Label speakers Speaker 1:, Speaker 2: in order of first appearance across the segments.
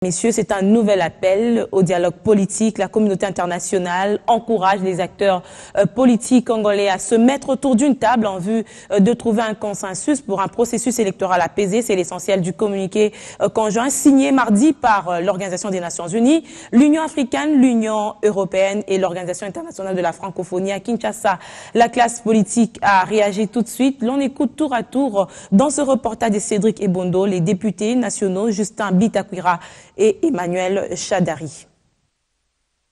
Speaker 1: Messieurs, c'est un nouvel appel au dialogue politique. La communauté internationale encourage les acteurs politiques congolais à se mettre autour d'une table en vue de trouver un consensus pour un processus électoral apaisé. C'est l'essentiel du communiqué conjoint signé mardi par l'Organisation des Nations Unies, l'Union africaine, l'Union européenne et l'Organisation internationale de la francophonie à Kinshasa. La classe politique a réagi tout de suite. L'on écoute tour à tour dans ce reportage de Cédric Ebondo, les députés nationaux Justin Bitakwira et Emmanuel Chadari.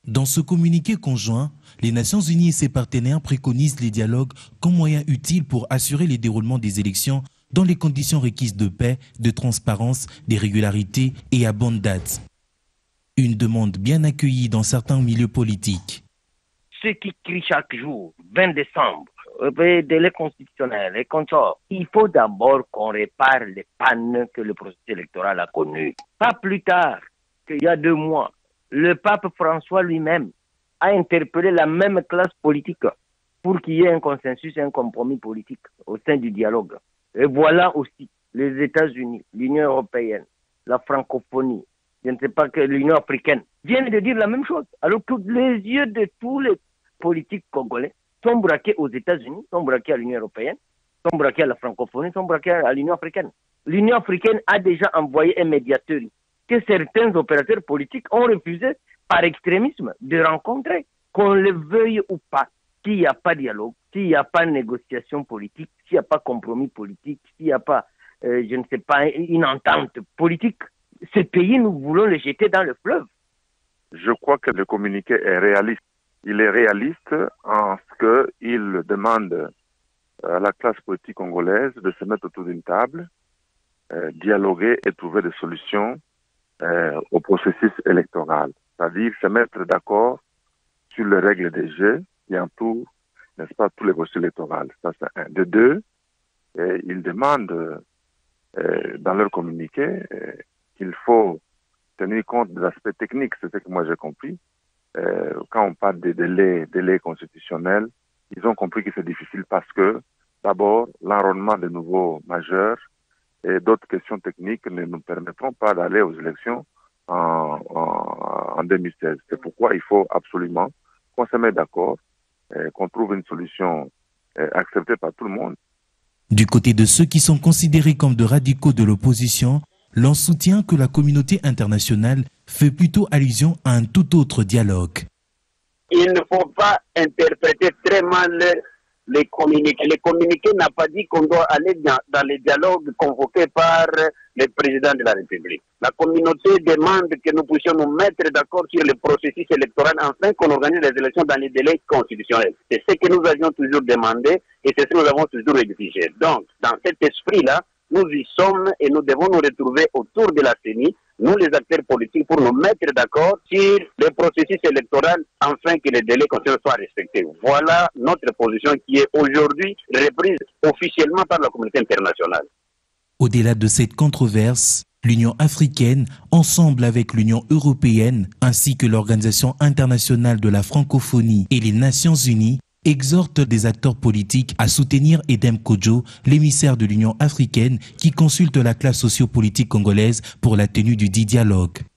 Speaker 2: Dans ce communiqué conjoint, les Nations Unies et ses partenaires préconisent les dialogues comme moyen utile pour assurer le déroulement des élections dans les conditions requises de paix, de transparence, de régularité et à bonne date. Une demande bien accueillie dans certains milieux politiques.
Speaker 3: Ceux qui crient chaque jour, 20 décembre, délai constitutionnel et consorts, il faut d'abord qu'on répare les pannes que le processus électoral a connues. Pas plus tard qu'il y a 2 mois, le pape François lui-même a interpellé la même classe politique pour qu'il y ait un consensus et un compromis politique au sein du dialogue. Et voilà aussi les États-Unis, l'Union européenne, la francophonie, je ne sais pas que l'Union africaine, viennent de dire la même chose. Alors que les yeux de tous les politiques congolais sont braqués aux États-Unis, sont braqués à l'Union européenne, sont braqués à la francophonie, sont braqués à l'Union africaine. L'Union africaine a déjà envoyé un médiateur que certains opérateurs politiques ont refusé par extrémisme de rencontrer. Qu'on le veuille ou pas, s'il n'y a pas de dialogue, s'il n'y a pas de négociation politique, s'il n'y a pas de compromis politique, s'il n'y a pas, je ne sais pas, une entente politique, ce pays, nous voulons le jeter dans le fleuve.
Speaker 4: Je crois que le communiqué est réaliste. Il est réaliste en ce qu'il demande à la classe politique congolaise de se mettre autour d'une table, dialoguer et trouver des solutions au processus électoral. C'est-à-dire se mettre d'accord sur les règles des jeux qui entourent, n'est-ce pas, tous les processus électoraux. Ça, c'est un. De deux, ils demandent dans leur communiqué qu'il faut tenir compte des aspects techniques, c'est ce que moi j'ai compris. Quand on parle des délais constitutionnels, ils ont compris que c'est difficile parce que, d'abord, l'enrôlement des nouveaux majeurs et d'autres questions techniques ne nous permettront pas d'aller aux élections en 2016. C'est pourquoi il faut absolument qu'on se mette d'accord, qu'on trouve une solution acceptée par tout le monde.
Speaker 2: Du côté de ceux qui sont considérés comme de radicaux de l'opposition, l'on soutient que la communauté internationale fait plutôt allusion à un tout autre dialogue.
Speaker 5: Il ne faut pas interpréter très mal les communiqués. Les communiqués n'ont pas dit qu'on doit aller dans les dialogues convoqués par le président de la République. La communauté demande que nous puissions nous mettre d'accord sur le processus électoral afin qu'on organise les élections dans les délais constitutionnels. C'est ce que nous avions toujours demandé et c'est ce que nous avons toujours exigé. Donc, dans cet esprit-là, nous y sommes et nous devons nous retrouver autour de la CENI, nous les acteurs politiques, pour nous mettre d'accord sur le processus électoral afin que les délais constitutionnels soient respectés. Voilà notre position qui est aujourd'hui reprise officiellement par la communauté internationale.
Speaker 2: Au-delà de cette controverse, l'Union africaine, ensemble avec l'Union européenne, ainsi que l'Organisation internationale de la francophonie et les Nations unies, exhorte des acteurs politiques à soutenir Edem Kodjo, l'émissaire de l'Union africaine qui consulte la classe sociopolitique congolaise pour la tenue du dit dialogue.